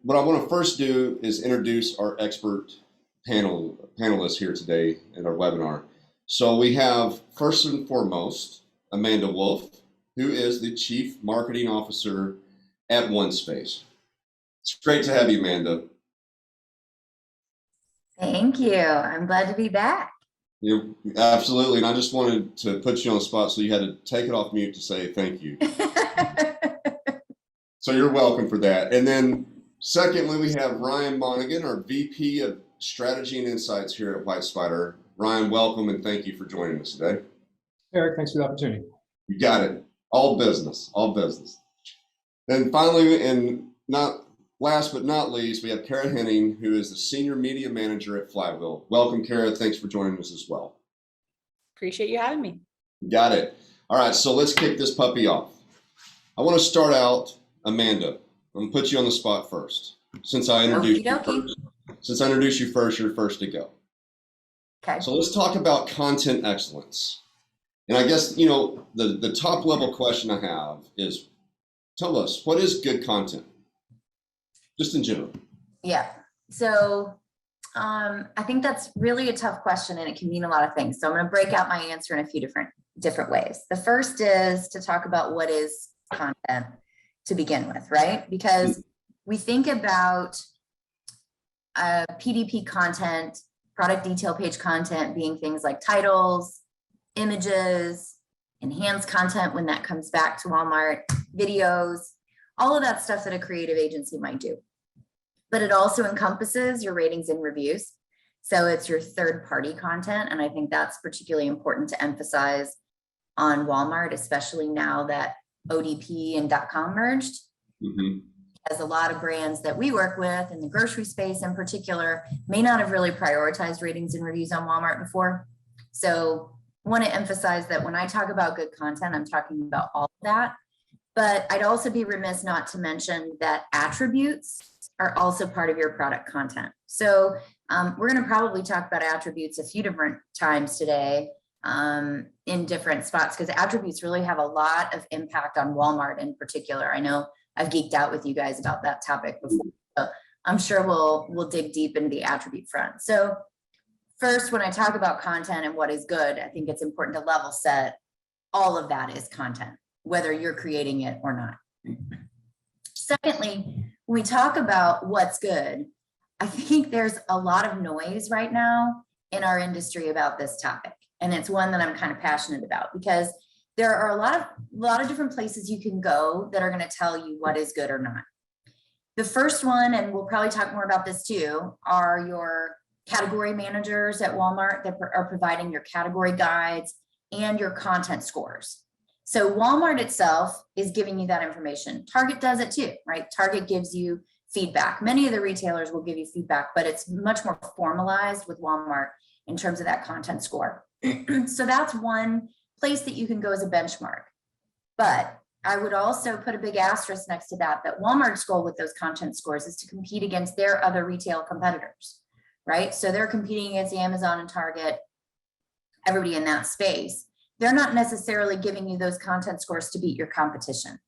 what I want to first do is introduce our expert panelists here today in our webinar. So we have first and foremost Amanda Wolf, who is the Chief Marketing Officer at OneSpace. It's great to have you, Amanda. Thank you. I'm glad to be back. Absolutely. And I just wanted to put you on the spot, so you had to take it off mute to say thank you. So you're welcome for that. And then secondly, we have Ryan Monaghan, our VP of Strategy and Insights here at White Spider. Ryan, welcome and thank you for joining us today. Eric, thanks for the opportunity. You got it. All business, all business. Then finally, and not last but not least, we have Kara Henning, who is the Senior Media Manager at Flywheel. Welcome, Kara. Thanks for joining us as well. Appreciate you having me. Got it. All right, so let's kick this puppy off. I want to start out, Amanda. I'm gonna put you on the spot first. Since I introduced you first, you're first to go. Okay. So let's talk about content excellence. And I guess, you know, the top level question I have is, tell us, what is good content? Just in general. Yeah. So I think that's really a tough question, and it can mean a lot of things. So I'm going to break out my answer in a few different ways. The first is to talk about what is content to begin with, right? Because we think about PDP content, product detail page content, being things like titles, images, enhanced content when that comes back to Walmart, videos, all of that stuff that a creative agency might do. But it also encompasses your ratings and reviews. So it's your third-party content. And I think that's particularly important to emphasize on Walmart, especially now that ODP and .com merged. As a lot of brands that we work with in the grocery space in particular may not have really prioritized ratings and reviews on Walmart before. So I want to emphasize that when I talk about good content, I'm talking about all of that. But I'd also be remiss not to mention that attributes are also part of your product content. So we're going to probably talk about attributes a few different times today in different spots, because attributes really have a lot of impact on Walmart in particular. I know I've geeked out with you guys about that topic before, so I'm sure we'll dig deep into the attribute front. So first, when I talk about content and what is good, I think it's important to level set all of that is content, whether you're creating it or not. Secondly, when we talk about what's good, I think there's a lot of noise right now in our industry about this topic. And it's one that I'm kind of passionate about, because there are a lot of different places you can go that are going to tell you what is good or not. The first one, and we'll probably talk more about this too, are your category managers at Walmart that are providing your category guides and your content scores. So Walmart itself is giving you that information. Target does it too, right? Target gives you feedback. Many of the retailers will give you feedback, but it's much more formalized with Walmart in terms of that content score. So that's one place that you can go as a benchmark. But I would also put a big asterisk next to that Walmart's goal with those content scores is to compete against their other retail competitors, right? So they're competing against Amazon and Target, everybody in that space. They're not necessarily giving you those content scores to beat your competition.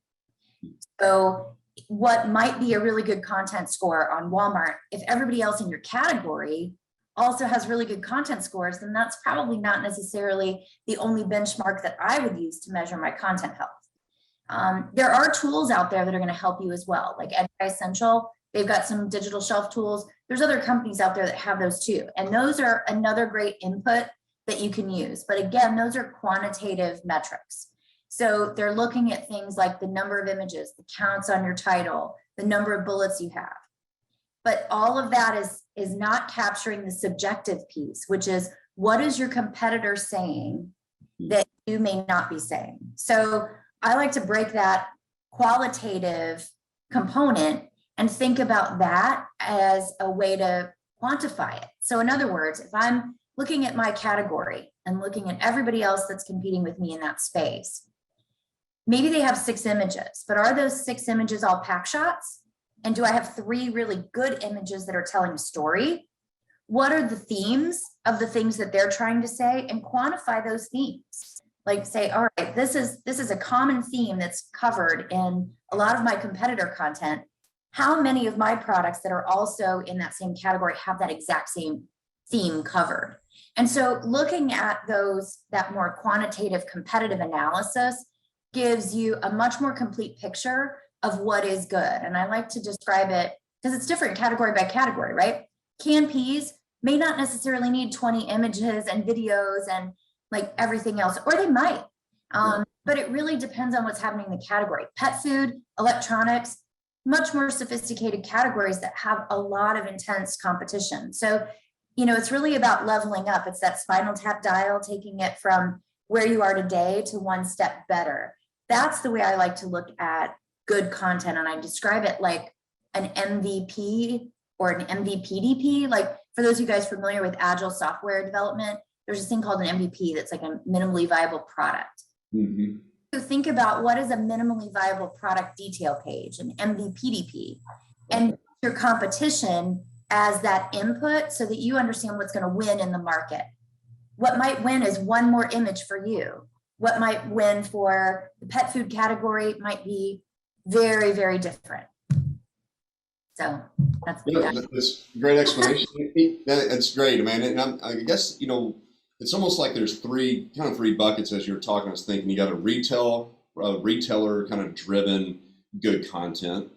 So what might be a really good content score on Walmart, if everybody else in your category also has really good content scores, then that's probably not necessarily the only benchmark that I would use to measure my content health. There are tools out there that are going to help you as well, like Edify Essential. They've got some digital shelf tools. There's other companies out there that have those too. And those are another great input that you can use. But again, those are quantitative metrics. So they're looking at things like the number of images, the counts on your title, the number of bullets you have. But all of that is not capturing the subjective piece, which is what is your competitor saying that you may not be saying. So I like to break that qualitative component and think about that as a way to quantify it. So in other words, if I'm looking at my category and looking at everybody else that's competing with me in that space, maybe they have 6 images, but are those 6 images all pack shots? And do I have 3 really good images that are telling a story? What are the themes of the things that they're trying to say, and quantify those themes? Like say, all right, this is a common theme that's covered in a lot of my competitor content. how many of my products that are also in that same category have that exact same theme covered? And so looking at that more quantitative competitive analysis gives you a much more complete picture of what is good. And I like to describe it because it's different category by category, right? Canned peas may not necessarily need 20 images and videos and like everything else, or they might. But it really depends on what's happening in the category. Pet food, electronics, much more sophisticated categories that have a lot of intense competition. So, it's really about leveling up. It's that spinal tap dial, taking it from where you are today to one step better. That's the way I like to look at good content. And I describe it like an MVP or an MVPDP. Like for those of you guys familiar with agile software development, there's this thing called an MVP that's like a minimally viable product. Mm-hmm. So think about what is a minimally viable product detail page, an MVPDP, and your competition as that input so that you understand what's going to win in the market. What might win is one more image for you. What might win for the pet food category might be very, very different. So that's a great explanation. That's great, man. And I guess, it's almost like there's three buckets as you're talking. I was thinking you got a retailer kind of driven good content.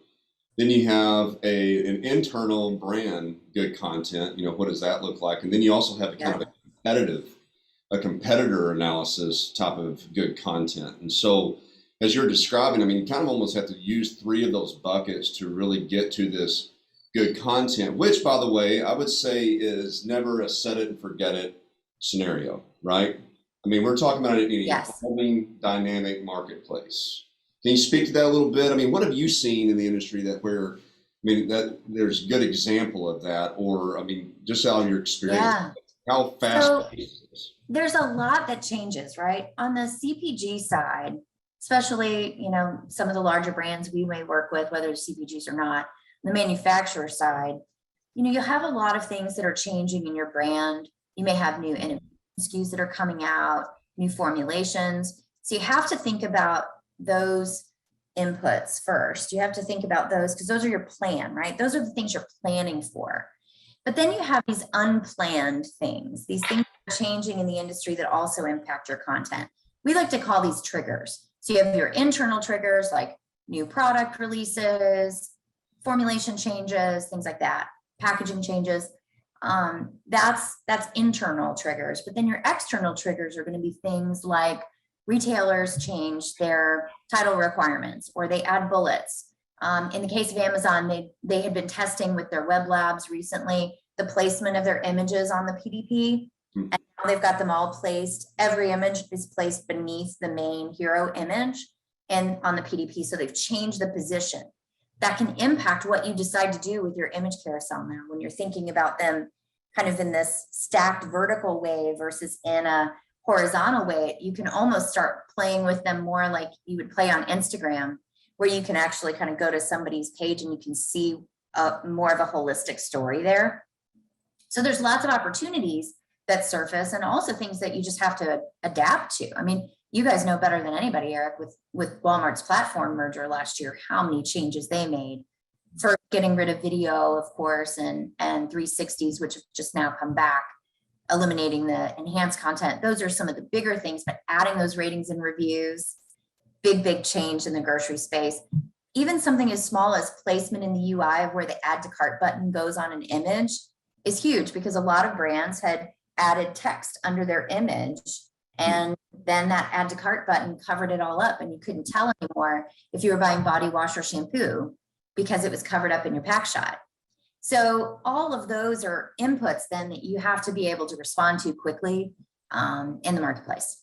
Then you have an internal brand good content. What does that look like? And then you also have a kind of a competitor analysis type of good content. And so as you're describing, you kind of almost have to use three of those buckets to really get to this good content, which, by the way, I would say is never a set it and forget it scenario, right? We're talking about an evolving dynamic marketplace. Can you speak to that a little bit? What have you seen in the industry that there's a good example of that, or just out of your experience, how fast paced is this? There's a lot that changes, right? On the CPG side, especially, some of the larger brands we may work with, whether it's CPGs or not, the manufacturer side, you'll have a lot of things that are changing in your brand. You may have new SKUs that are coming out, new formulations. So you have to think about those inputs first. You have to think about those because those are your plan, right? Those are the things you're planning for. But then you have these unplanned things, these things that are changing in the industry that also impact your content. We like to call these triggers. So you have your internal triggers like new product releases, formulation changes, things like that, packaging changes. That's internal triggers. But then your external triggers are going to be things like retailers change their title requirements or they add bullets. In the case of Amazon, they had been testing with their web labs recently the placement of their images on the PDP. And now they've got them all placed. Every image is placed beneath the main hero image and on the PDP. So they've changed the position. That can impact what you decide to do with your image carousel now when you're thinking about them kind of in this stacked vertical way versus in a horizontal way. You can almost start playing with them more like you would play on Instagram, where you can actually kind of go to somebody's page and you can see more of a holistic story there. So there's lots of opportunities that surface and also things that you just have to adapt to. You guys know better than anybody, Eric, with Walmart's platform merger last year, how many changes they made for getting rid of video, of course, and 360s, which have just now come back, eliminating the enhanced content. Those are some of the bigger things, but adding those ratings and reviews, big change in the grocery space. Even something as small as placement in the UI of where the add to cart button goes on an image is huge because a lot of brands had added text under their image and then that add to cart button covered it all up and you couldn't tell anymore if you were buying body wash or shampoo because it was covered up in your pack shot. So all of those are inputs then that you have to be able to respond to quickly in the marketplace.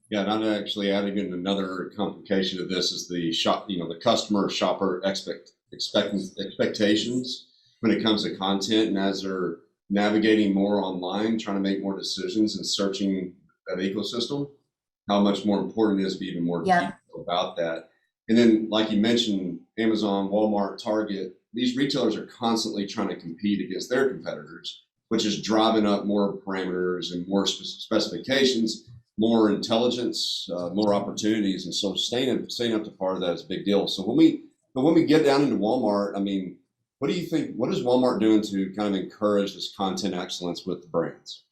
Yeah, and I'm actually adding in another complication of this is the the customer shopper expectations when it comes to content, and as they're navigating more online, trying to make more decisions and searching that ecosystem, how much more important it is to be even more detailed about that. And then, like you mentioned, Amazon, Walmart, Target, these retailers are constantly trying to compete against their competitors, which is driving up more parameters and more specifications, more intelligence, more opportunities. And so staying up to par of that is a big deal. So when we But when we get down into Walmart, I mean, what do you think? What is Walmart doing to kind of encourage this content excellence with the brands?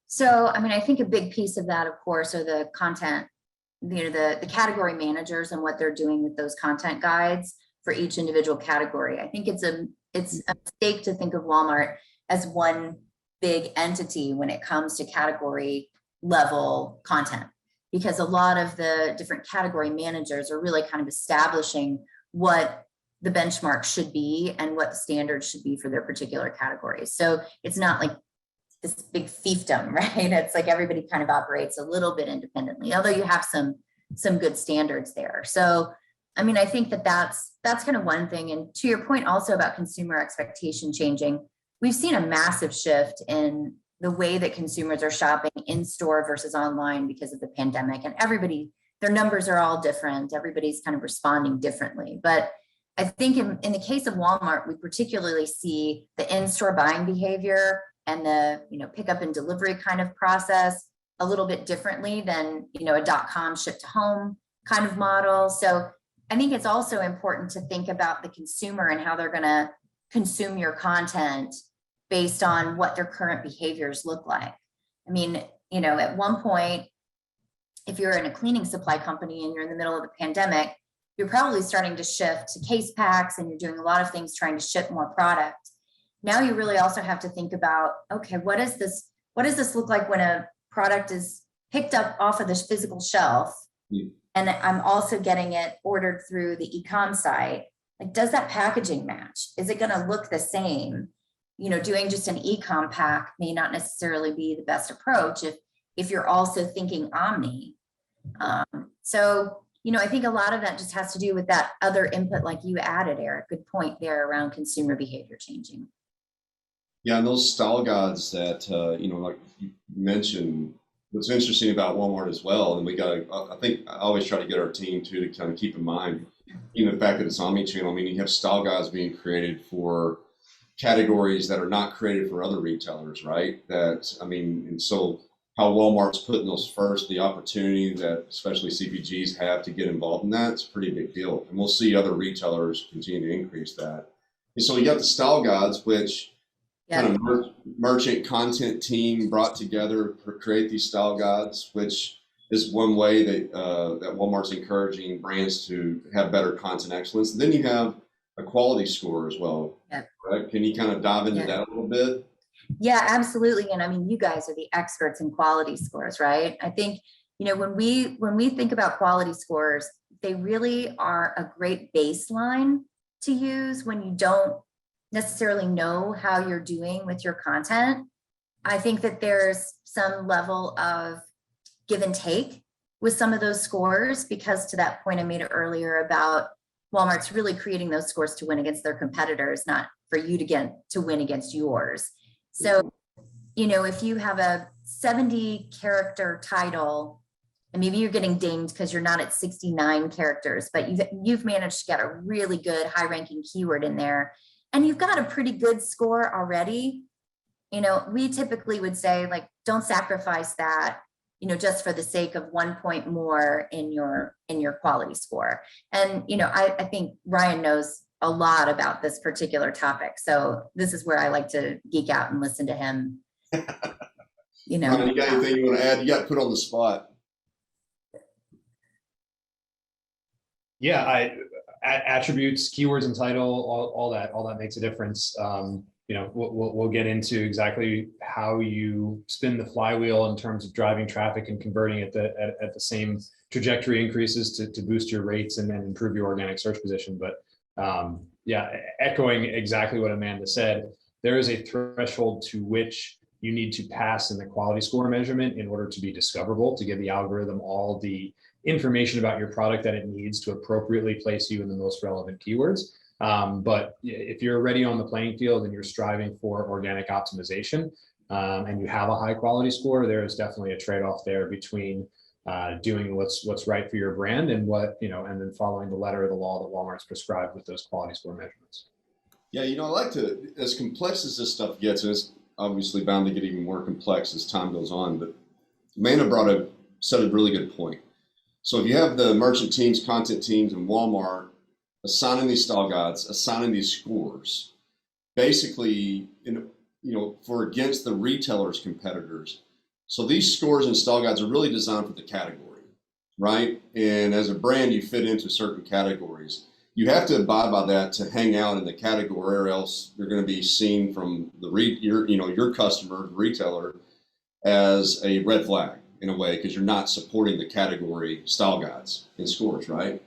So, I mean, I think a big piece of that, of course, are the content, the category managers and what they're doing with those content guides for each individual category. I think it's a mistake to think of Walmart as one big entity when it comes to category level content, because a lot of the different category managers are really kind of establishing what the benchmark should be and what the standards should be for their particular categories. So it's not like this big fiefdom, right? It's like everybody kind of operates a little bit independently, although you have some good standards there. So, I mean, I think that's kind of one thing. And to your point also about consumer expectation changing, we've seen a massive shift in the way that consumers are shopping in store versus online because of the pandemic. And their numbers are all different. Everybody's kind of responding differently. But I think in the case of Walmart, we particularly see the in-store buying behavior and the pickup and delivery kind of process a little bit differently than a .com ship to home kind of model. So I think it's also important to think about the consumer and how they're going to consume your content based on what their current behaviors look like. I mean, at one point, if you're in a cleaning supply company and you're in the middle of the pandemic, you're probably starting to shift to case packs and you're doing a lot of things trying to ship more product. Now you really also have to think about, okay, what does this look like when a product is picked up off of the physical shelf and I'm also getting it ordered through the e-com site? Like, does that packaging match? Is it going to look the same? Doing just an e-com pack may not necessarily be the best approach if you're also thinking omni. So, I think a lot of that just has to do with that other input like you added, Eric. Good point there around consumer behavior changing. Yeah, and those style guides that, like you mentioned, what's interesting about Walmart as well, and I think I always try to get our team to kind of keep in mind, the fact that it's omni-channel. I mean, you have style guides being created for categories that are not created for other retailers, right? And so how Walmart's putting those first, the opportunity that especially CPGs have to get involved in that, it's a pretty big deal. And we'll see other retailers continue to increase that. And so you got the style guides, which kind of merchant content team brought together to create these style guides, which is one way that Walmart's encouraging brands to have better content excellence. And then you have a quality score as well, right? Can you kind of dive into that a little bit? Yeah, absolutely. And I mean, you guys are the experts in quality scores, right? I think, when we think about quality scores, they really are a great baseline to use when you don't necessarily know how you're doing with your content. I think that there's some level of give and take with some of those scores, because to that point I made it earlier about Walmart's really creating those scores to win against their competitors, not for you to win against yours. So, if you have a 70 character title and maybe you're getting dinged because you're not at 69 characters, but you've managed to get a really good high ranking keyword in there and you've got a pretty good score already, we typically would say, like, don't sacrifice that, just for the sake of 1 point more in your quality score. And, I think Ryan knows a lot about this particular topic. So this is where I like to geek out and listen to him. Ryan, you got anything you want to add? You got put on the spot. Yeah, attributes, keywords, and title, all that makes a difference. We'll get into exactly how you spin the flywheel in terms of driving traffic and converting at the same trajectory increases to boost your rates and then improve your organic search position. But echoing exactly what Amanda said, there is a threshold to which you need to pass in the quality score measurement in order to be discoverable, to give the algorithm all the information about your product that it needs to appropriately place you in the most relevant keywords. But if you're already on the playing field and you're striving for organic optimization and you have a high quality score, there is definitely a trade-off there between doing what's right for your brand and and then following the letter of the law that Walmart's prescribed with those quality score measurements. Yeah, I like to, as complex as this stuff gets, and it's obviously bound to get even more complex as time goes on, but Amanda said a really good point. So if you have the merchant teams, content teams, and Walmart assigning these style guides, assigning these scores, basically, for against the retailers' competitors. So these scores and style guides are really designed for the category, right? And as a brand, you fit into certain categories. You have to abide by that to hang out in the category, or else you're going to be seen from your customer, the retailer, as a red flag in a way, because you're not supporting the category style guides and scores, right?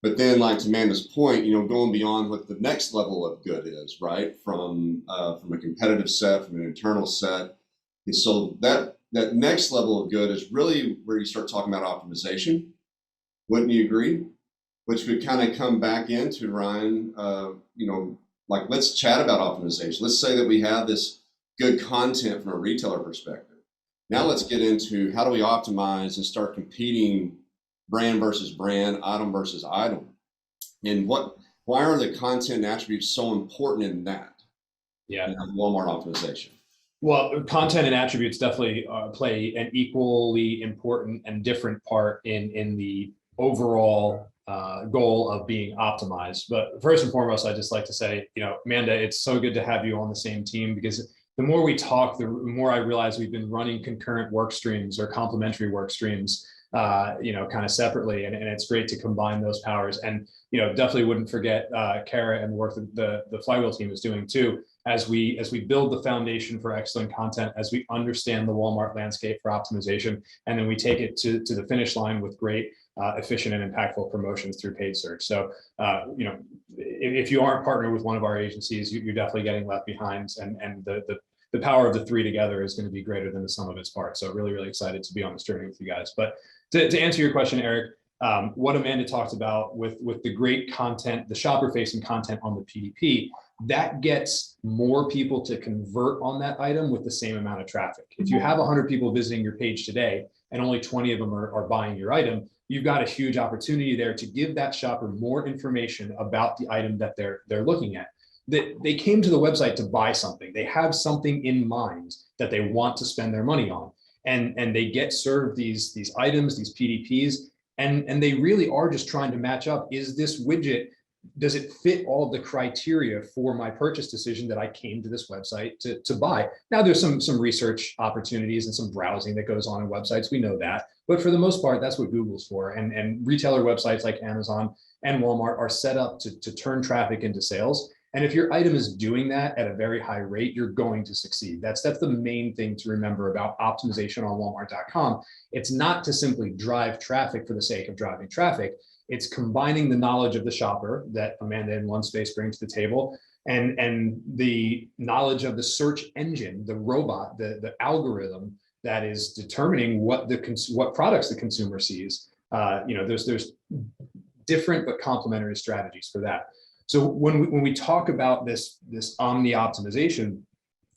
But then, like to Amanda's point, going beyond what the next level of good is, right? From a competitive set, from an internal set. And so that next level of good is really where you start talking about optimization. Wouldn't you agree? Which would kind of come back into, Ryan, like let's chat about optimization. Let's say that we have this good content from a retailer perspective. Now let's get into how do we optimize and start competing brand versus brand, item versus item. And why are the content attributes so important in that? Yeah. In Walmart optimization. Well, content and attributes definitely play an equally important and different part in the overall goal of being optimized. But first and foremost, I just like to say, Amanda, it's so good to have you on the same team, because the more we talk, the more I realize we've been running concurrent work streams or complementary work streams, kind of separately, and it's great to combine those powers. And definitely wouldn't forget Kara and the work that the Flywheel team is doing too, as we build the foundation for excellent content, as we understand the Walmart landscape for optimization, and then we take it to the finish line with great, efficient and impactful promotions through paid search. So, if you aren't partnered with one of our agencies, you're definitely getting left behind, and the power of the three together is going to be greater than the sum of its parts. So really, really excited to be on this journey with you guys. But to answer your question, Eric, what Amanda talked about with the great content, the shopper facing content on the PDP, that gets more people to convert on that item with the same amount of traffic. If you have 100 people visiting your page today and only 20 of them are buying your item, you've got a huge opportunity there to give that shopper more information about the item that they're looking at. That they came to the website to buy something. They have something in mind that they want to spend their money on. And they get served these items, these PDPs, and they really are just trying to match up. Is this widget, does it fit all of the criteria for my purchase decision that I came to this website to buy? Now there's some research opportunities and some browsing that goes on in websites. We know that, but for the most part, that's what Google's for. And retailer websites like Amazon and Walmart are set up to turn traffic into sales. And if your item is doing that at a very high rate, you're going to succeed. That's the main thing to remember about optimization on Walmart.com. It's not to simply drive traffic for the sake of driving traffic. It's combining the knowledge of the shopper that Amanda in One Space brings to the table, and the knowledge of the search engine, the robot, the algorithm that is determining what products the consumer sees. There's different but complementary strategies for that. So when we talk about this omni optimization,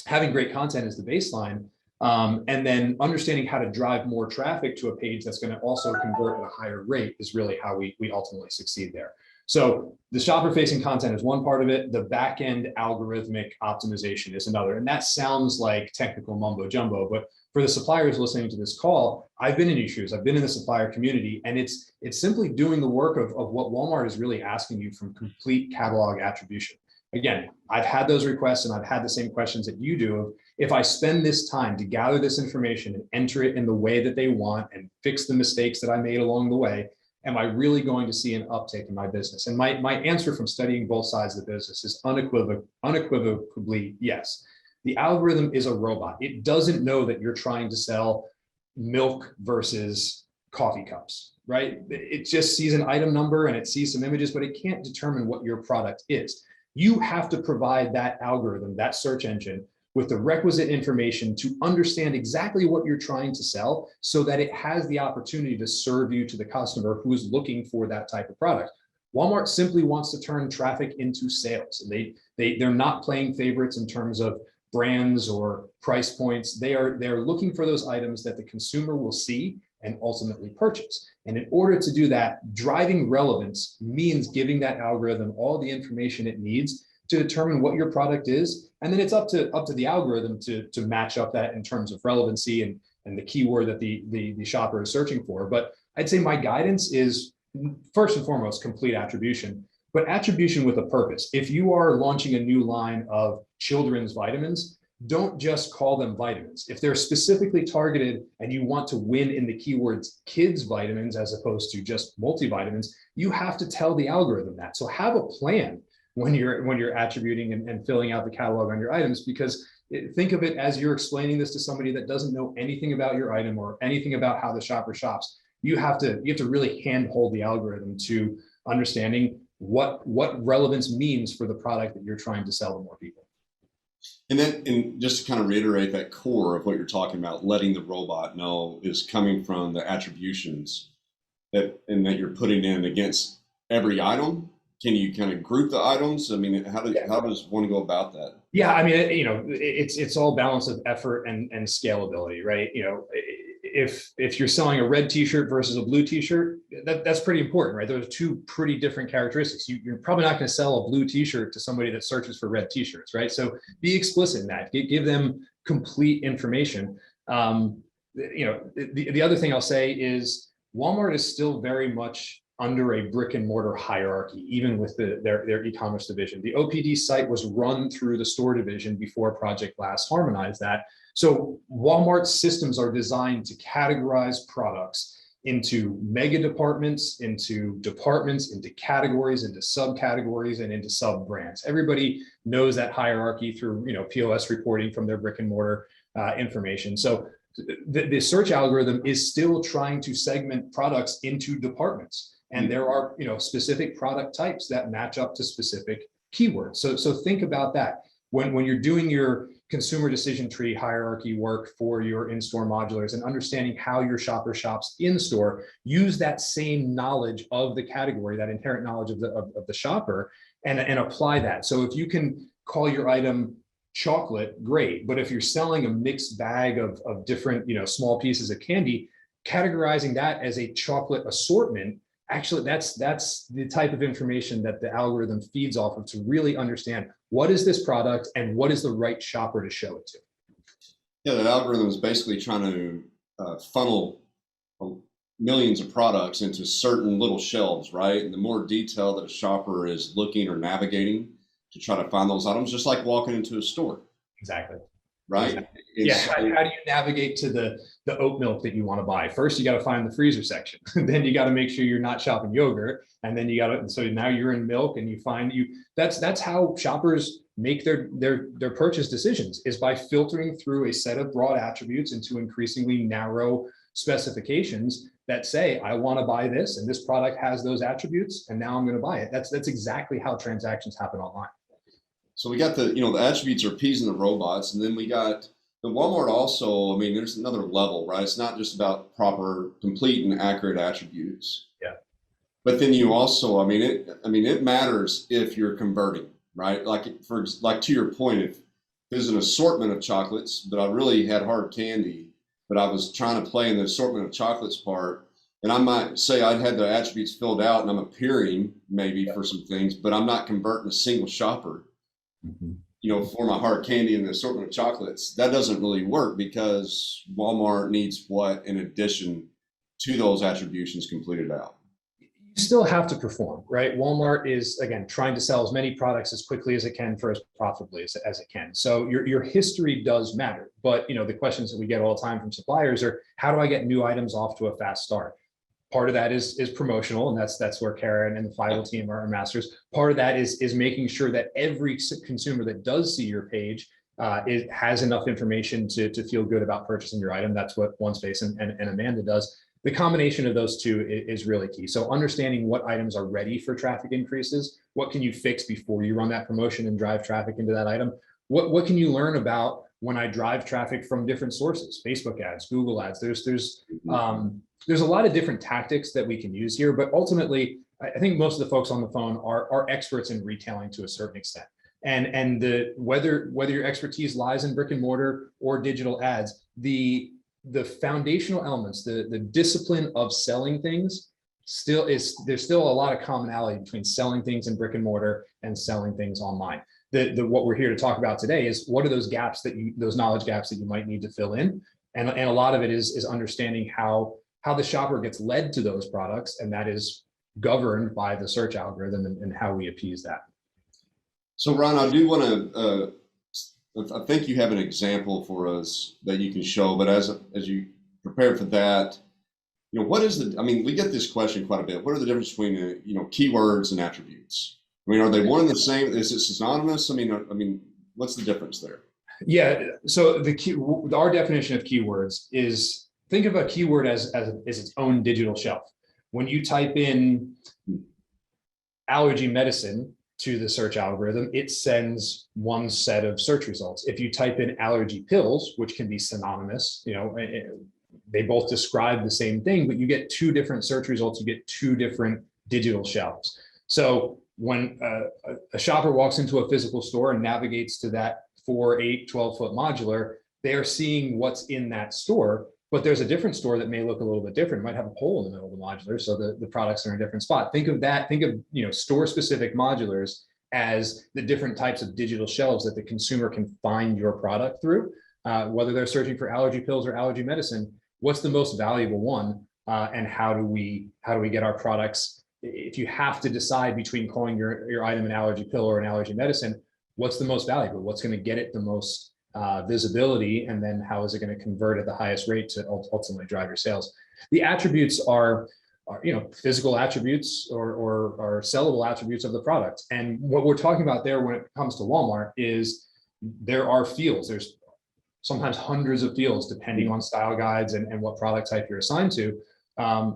having great content is the baseline, and then understanding how to drive more traffic to a page that's going to also convert at a higher rate is really how we ultimately succeed there. So the shopper-facing content is one part of it. The back-end algorithmic optimization is another, and that sounds like technical mumbo jumbo, but for the suppliers listening to this call, I've been in your shoes. I've been in the supplier community, and it's simply doing the work of what Walmart is really asking you from complete catalog attribution. Again, I've had those requests, and I've had the same questions that you do of, if I spend this time to gather this information and enter it in the way that they want and fix the mistakes that I made along the way, am I really going to see an uptick in my business? And my answer from studying both sides of the business is unequivocally yes. The algorithm is a robot. It doesn't know that you're trying to sell milk versus coffee cups, right? It just sees an item number and it sees some images, but it can't determine what your product is. You have to provide that algorithm, that search engine, with the requisite information to understand exactly what you're trying to sell, so that it has the opportunity to serve you to the customer who's looking for that type of product. Walmart simply wants to turn traffic into sales. They're not playing favorites in terms of brands or price points. They're looking for those items that the consumer will see and ultimately purchase. And in order to do that, driving relevance means giving that algorithm all the information it needs to determine what your product is. And then it's up to the algorithm to match up that in terms of relevancy and the keyword that the shopper is searching for. But I'd say my guidance is, first and foremost, complete attribution. but attribution with a purpose. If you are launching a new line of children's vitamins, don't just call them vitamins. If they're specifically targeted and you want to win in the keywords kids vitamins as opposed to just multivitamins, you have to tell the algorithm that. So have a plan when you're attributing and filling out the catalog on your items, because think of it as you're explaining this to somebody that doesn't know anything about your item or anything about how the shopper shops. You have to really handhold the algorithm to understanding what relevance means for the product that you're trying to sell to more people. And just to kind of reiterate that core of what you're talking about, letting the robot know is coming from the attributions that you're putting in against every item. Can you kind of group the items? I mean, how does one go about that? Yeah, I mean, it's all balance of effort and scalability, right? If you're selling a red t-shirt versus a blue t-shirt, that's pretty important, right? Those are two pretty different characteristics. You're probably not going to sell a blue t-shirt to somebody that searches for red t-shirts, right? So be explicit in that. Give them complete information. The other thing I'll say is Walmart is still very much under a brick and mortar hierarchy, even with their e-commerce division. The OPD site was run through the store division before Project Glass harmonized that. So Walmart's systems are designed to categorize products into mega departments, into categories, into subcategories, and into sub brands. Everybody knows that hierarchy through POS reporting from their brick and mortar information. So the search algorithm is still trying to segment products into departments. And there are specific product types that match up to specific keywords. So think about that. When you're doing your consumer decision tree hierarchy work for your in-store modulars and understanding how your shopper shops in-store, use that same knowledge of the category, that inherent knowledge of the shopper, and apply that. So if you can call your item chocolate, great. But if you're selling a mixed bag of different small pieces of candy, categorizing that as a chocolate assortment, actually, that's the type of information that the algorithm feeds off of to really understand what is this product and what is the right shopper to show it to. Yeah, that algorithm is basically trying to funnel millions of products into certain little shelves, right? And the more detail that a shopper is looking or navigating to try to find those items, just like walking into a store. Exactly. Right? Exactly. Yeah. How do you navigate to the oat milk that you want to buy? First, you got to find the freezer section. Then you got to make sure you're not shopping yogurt. And then so now you're in milk and that's how shoppers make their purchase decisions, is by filtering through a set of broad attributes into increasingly narrow specifications that say, I want to buy this and this product has those attributes and now I'm going to buy it. That's exactly how transactions happen online. So we got the attributes are P's and the robots, and then we got the Walmart also. I mean, there's another level, right? It's not just about proper, complete, and accurate attributes. Yeah. But then you also, it matters if you're converting, right? Like to your point, if there's an assortment of chocolates, but I really had hard candy, but I was trying to play in the assortment of chocolates part, and I might say I'd had the attributes filled out, and I'm appearing maybe for some things, but I'm not converting a single shopper. For my hard candy and the assortment of chocolates. That doesn't really work because Walmart needs what in addition to those attributions completed out. You still have to perform, right? Walmart is, again, trying to sell as many products as quickly as it can for as profitably as it can. So your history does matter. But the questions that we get all the time from suppliers are, how do I get new items off to a fast start? Part of that is promotional, and that's where Karen and the Flywheel team are masters. Part of that is making sure that every consumer that does see your page has enough information to feel good about purchasing your item. That's what OneSpace and Amanda does. The combination of those two is really key. So understanding what items are ready for traffic increases, what can you fix before you run that promotion and drive traffic into that item? What can you learn about when I drive traffic from different sources, Facebook ads, Google ads? There's a lot of different tactics that we can use here, but ultimately, I think most of the folks on the phone are experts in retailing to a certain extent. And whether your expertise lies in brick and mortar or digital ads, the foundational elements, the discipline of selling things there's still a lot of commonality between selling things in brick and mortar and selling things online. What we're here to talk about today is what are those gaps those knowledge gaps that you might need to fill in. And a lot of it is understanding how the shopper gets led to those products. And that is governed by the search algorithm and how we appease that. So Ron, I do want to, I think you have an example for us that you can show, but as you prepare for that, you know, what is the, I mean, we get this question quite a bit. What are the difference between, you know, keywords and attributes? I mean, are they one and the same? Is it synonymous? I mean, what's the difference there? Yeah. So our definition of keywords is, think of a keyword as its own digital shelf. When you type in allergy medicine to the search algorithm, it sends one set of search results. If you type in allergy pills, which can be synonymous, you know, they both describe the same thing, but you get two different search results, you get two different digital shelves. So when a shopper walks into a physical store and navigates to that 4, 8, 12-foot modular, they are seeing what's in that store, but there's a different store that may look a little bit different. It might have a hole in the middle of the modular, so the products are in a different spot. Think of that, think of, you know, store-specific modulars as the different types of digital shelves that the consumer can find your product through, whether they're searching for allergy pills or allergy medicine. What's the most valuable one, and how do we get our products? If you have to decide between calling your item an allergy pill or an allergy medicine, what's the most valuable? What's going to get it the most visibility, and then how is it going to convert at the highest rate to ultimately drive your sales? The attributes are you know, physical attributes or sellable attributes of the product. And what we're talking about there when it comes to Walmart is there are fields. There's sometimes hundreds of fields depending on style guides and what product type you're assigned to,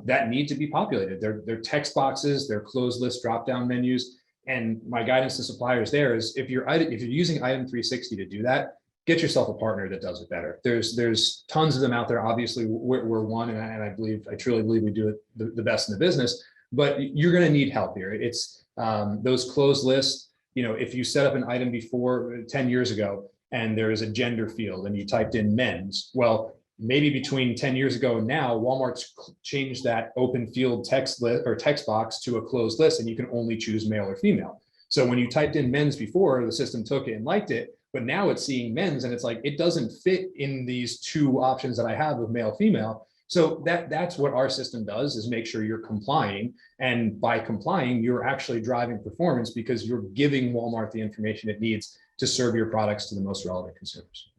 that need to be populated. They're text boxes, they're closed list drop-down menus. And my guidance to suppliers there is, if you're using Item 360 to do that, get yourself a partner that does it better. There's tons of them out there. Obviously, we're one, and I truly believe we do it the best in the business. But you're going to need help here. It's those closed lists. You know, if you set up an item before 10 years ago, and there is a gender field, and you typed in men's, well, maybe between 10 years ago and now, Walmart's changed that open field text list or text box to a closed list, and you can only choose male or female. So when you typed in men's before, the system took it and liked it, but now it's seeing men's, and it's like, it doesn't fit in these two options that I have of male, female. So that's what our system does, is make sure you're complying. And by complying, you're actually driving performance, because you're giving Walmart the information it needs to serve your products to the most relevant consumers.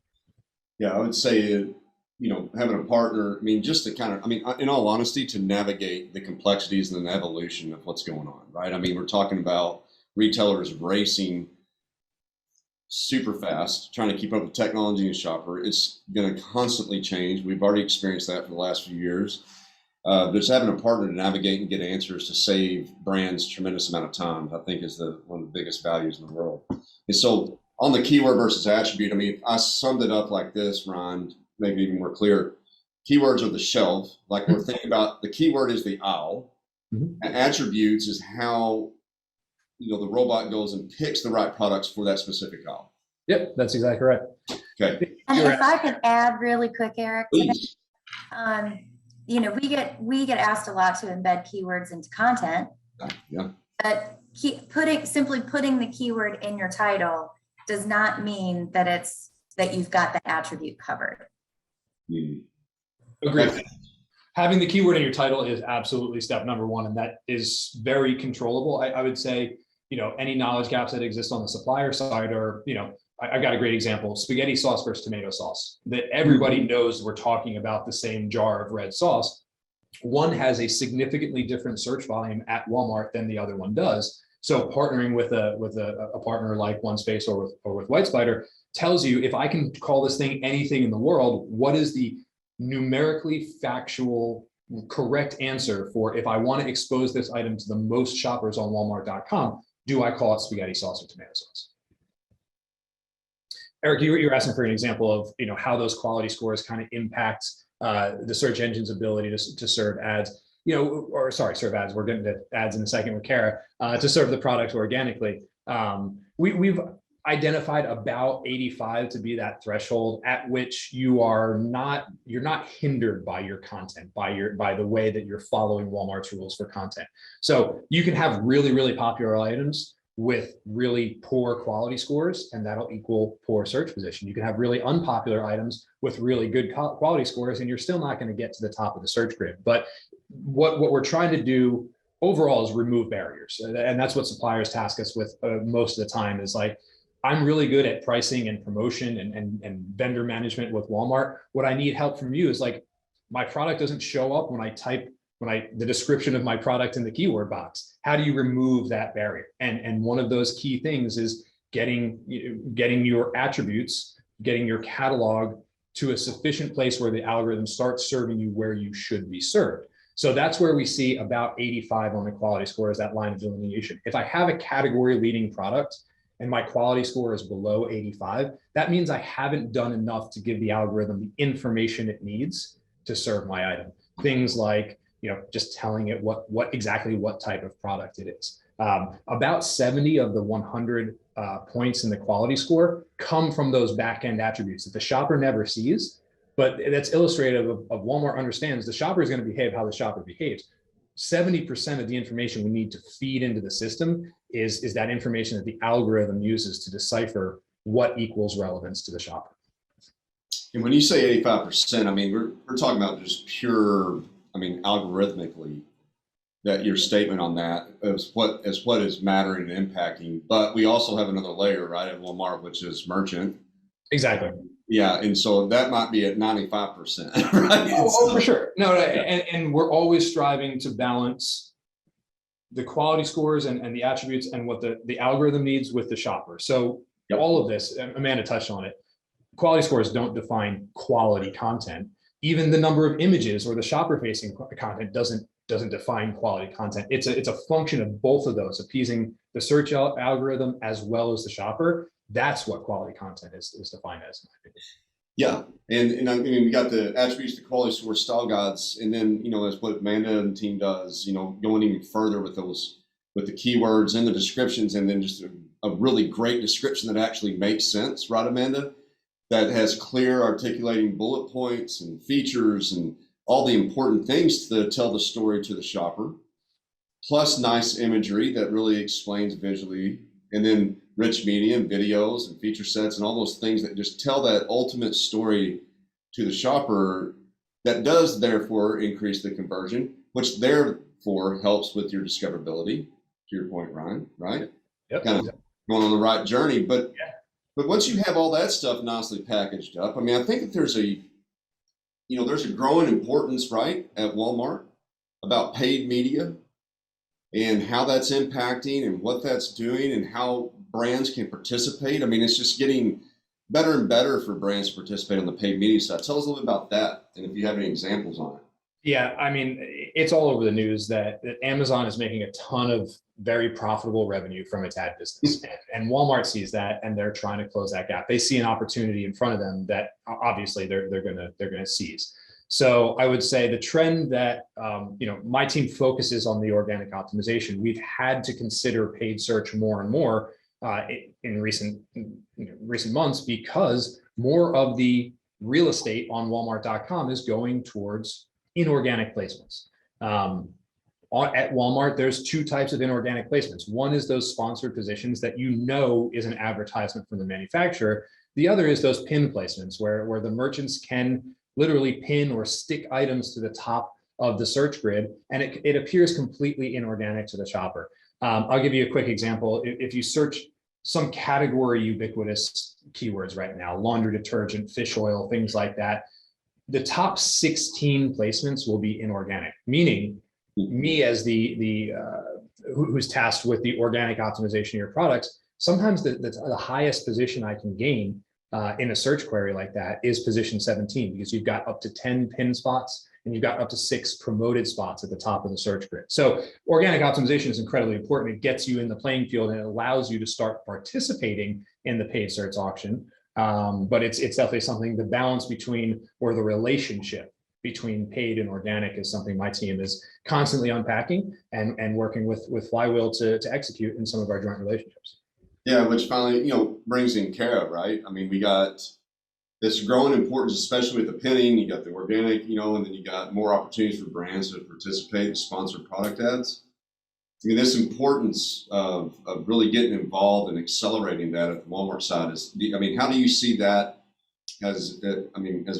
Yeah, I would say, you know, having a partner, I mean, just to kind of, I mean, in all honesty, to navigate the complexities and the evolution of what's going on, right? I mean, we're talking about retailers racing super fast, trying to keep up with technology and shopper. It's going to constantly change. We've already experienced that for the last few years. Just having a partner to navigate and get answers to save brands tremendous amount of time, I think, is one of the biggest values in the world. And so on the keyword versus attribute, I mean, I summed it up like this, Ryan, maybe even more clear. Keywords are the shelf, like we're thinking about. The keyword is the aisle, and attributes is how, you know, the robot goes and picks the right products for that specific aisle. Yep, that's exactly right. Okay. And if I could add really quick, Eric, Please. you know, we get asked a lot to embed keywords into content. Yeah. But simply putting the keyword in your title does not mean that you've got the attribute covered. Agreed. Having the keyword in your title is absolutely step number one, and that is very controllable. I would say, you know, any knowledge gaps that exist on the supplier side are, you know, I've got a great example: spaghetti sauce versus tomato sauce. That everybody knows we're talking about the same jar of red sauce. One has a significantly different search volume at Walmart than the other one does. So partnering with a partner like OneSpace or with White Spider tells you, if I can call this thing anything in the world, what is the numerically factual correct answer for, if I want to expose this item to the most shoppers on Walmart.com, do I call it spaghetti sauce or tomato sauce? Eric, you were asking for an example of, you know, how those quality scores kind of impact the search engine's ability to serve ads, you know, or sorry, serve ads. We're getting to ads in a second with Kara, to serve the product organically. We've identified about 85 to be that threshold at which you're not hindered by your content, by the way that you're following Walmart's rules for content. So you can have really, really popular items with really poor quality scores, and that'll equal poor search position. You can have really unpopular items with really good quality scores, and you're still not going to get to the top of the search grid. But what we're trying to do overall is remove barriers. And that's what suppliers task us with most of the time is like, I'm really good at pricing and promotion and vendor management with Walmart. What I need help from you is like, my product doesn't show up when I type the description of my product in the keyword box. How do you remove that barrier? And one of those key things is getting your attributes, getting your catalog to a sufficient place where the algorithm starts serving you where you should be served. So that's where we see about 85 on the quality score is that line of delineation. If I have a category leading product and my quality score is below 85, that means I haven't done enough to give the algorithm the information it needs to serve my item. Things like, just telling it exactly what type of product it is. About 70 of the 100 points in the quality score come from those back-end attributes that the shopper never sees, but that's illustrative of Walmart understands the shopper is going to behave how the shopper behaves. 70% of the information we need to feed into the system is that information that the algorithm uses to decipher what equals relevance to the shopper. And when you say 85%, I mean, we're talking about just pure, algorithmically, that your statement on that is what is mattering and impacting. But we also have another layer, right, at Walmart, which is merchant. Exactly. Yeah, and so that might be at 95%, right? Oh, for sure. No, and we're always striving to balance the quality scores and the attributes and what the algorithm needs with the shopper. So all of this, Amanda touched on it, quality scores don't define quality content. Even the number of images or the shopper-facing content doesn't define quality content. It's a function of both of those, appeasing the search algorithm as well as the shopper. That's what quality content is defined as, in my opinion. Yeah, and I mean, we got the attributes, the quality score, style guides, and then as what Amanda and the team does, going even further with the keywords and the descriptions, and then just a really great description that actually makes sense, right, Amanda? That has clear articulating bullet points and features and all the important things to tell the story to the shopper, plus nice imagery that really explains visually, and then rich media and videos and feature sets and all those things that just tell that ultimate story to the shopper that does therefore increase the conversion, which therefore helps with your discoverability, to your point, Ryan, right? Yep. Kind of going on the right journey. But once you have all that stuff nicely packaged up, I think that there's a growing importance, right, at Walmart about paid media and how that's impacting and what that's doing and how brands can participate. It's just getting better and better for brands to participate on the paid media side. Tell us a little bit about that, and if you have any examples on it. Yeah, it's all over the news that Amazon is making a ton of very profitable revenue from its ad business, and Walmart sees that, and they're trying to close that gap. They see an opportunity in front of them that obviously they're gonna seize. So I would say the trend that my team focuses on the organic optimization. We've had to consider paid search more and more in recent months because more of the real estate on Walmart.com is going towards inorganic placements. At Walmart, there's two types of inorganic placements. One is those sponsored positions that is an advertisement from the manufacturer. The other is those pin placements where the merchants can literally pin or stick items to the top of the search grid, and it appears completely inorganic to the shopper. I'll give you a quick example. If you search some category ubiquitous keywords right now, laundry detergent, fish oil, things like that, the top 16 placements will be inorganic, meaning me as who's tasked with the organic optimization of your products, sometimes the highest position I can gain in a search query like that is position 17, because you've got up to 10 pin spots and you've got up to 6 promoted spots at the top of the search grid. So organic optimization is incredibly important. It gets you in the playing field and it allows you to start participating in the paid search auction. But it's definitely something, the balance between, or the relationship between paid and organic is something my team is constantly unpacking and working with Flywheel to execute in some of our joint relationships. Yeah, which finally, brings in Kara, right? We got this growing importance, especially with the pinning. You got the organic, and then you got more opportunities for brands to participate in sponsored product ads. This importance of really getting involved and accelerating that at the Walmart side is, how do you see that has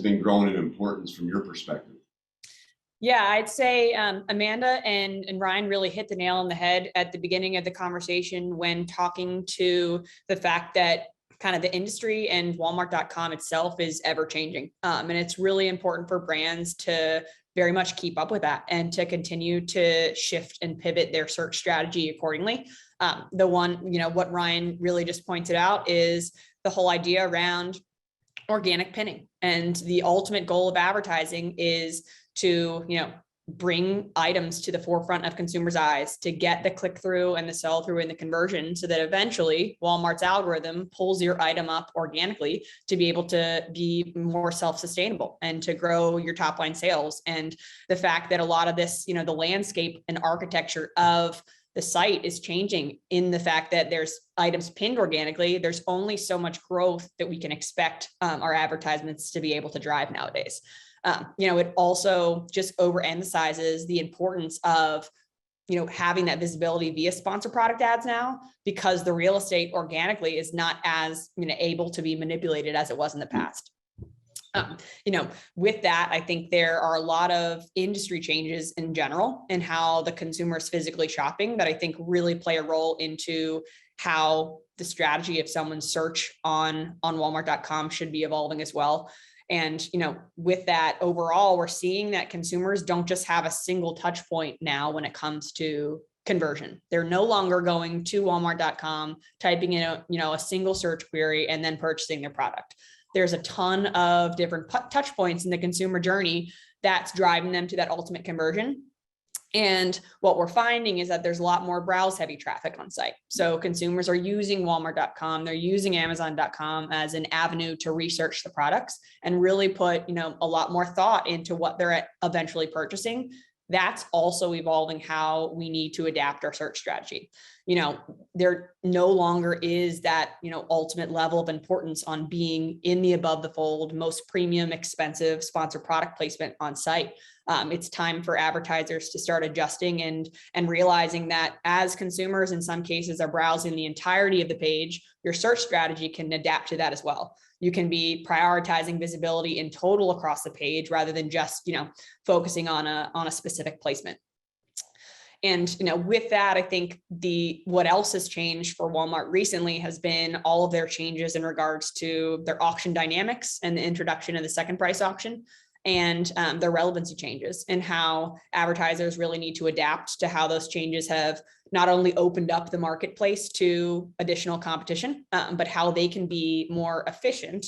been growing in importance from your perspective? Yeah, I'd say Amanda and Ryan really hit the nail on the head at the beginning of the conversation when talking to the fact that kind of the industry and Walmart.com itself is ever changing. And it's really important for brands to very much keep up with that and to continue to shift and pivot their search strategy accordingly. The one, what Ryan really just pointed out is the whole idea around organic pinning. And the ultimate goal of advertising is to, bring items to the forefront of consumers' eyes, to get the click through and the sell through and the conversion, so that eventually Walmart's algorithm pulls your item up organically to be able to be more self-sustainable and to grow your top line sales. And the fact that a lot of this, the landscape and architecture of the site is changing in the fact that there's items pinned organically. There's only so much growth that we can expect our advertisements to be able to drive nowadays. It also just overemphasizes the importance of, having that visibility via sponsor product ads now, because the real estate organically is not as, able to be manipulated as it was in the past. With that, I think there are a lot of industry changes in general and how the consumer is physically shopping that I think really play a role into how the strategy of someone's search on Walmart.com should be evolving as well. And, with that overall, we're seeing that consumers don't just have a single touch point now when it comes to conversion. They're no longer going to Walmart.com, typing in a single search query and then purchasing their product. There's a ton of different touch points in the consumer journey that's driving them to that ultimate conversion. And what we're finding is that there's a lot more browse heavy traffic on site. So consumers are using Walmart.com, they're using Amazon.com as an avenue to research the products and really put, a lot more thought into what they're eventually purchasing. That's also evolving how we need to adapt our search strategy. There no longer is that, ultimate level of importance on being in the above the fold, most premium, expensive sponsor product placement on site. It's time for advertisers to start adjusting and realizing that as consumers in some cases are browsing the entirety of the page, your search strategy can adapt to that as well. You can be prioritizing visibility in total across the page rather than just, focusing on a specific placement. And, with that, I think what else has changed for Walmart recently has been all of their changes in regards to their auction dynamics and the introduction of the second price auction and their relevancy changes and how advertisers really need to adapt to how those changes have not only opened up the marketplace to additional competition, but how they can be more efficient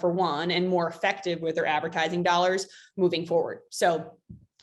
for one and more effective with their advertising dollars moving forward. So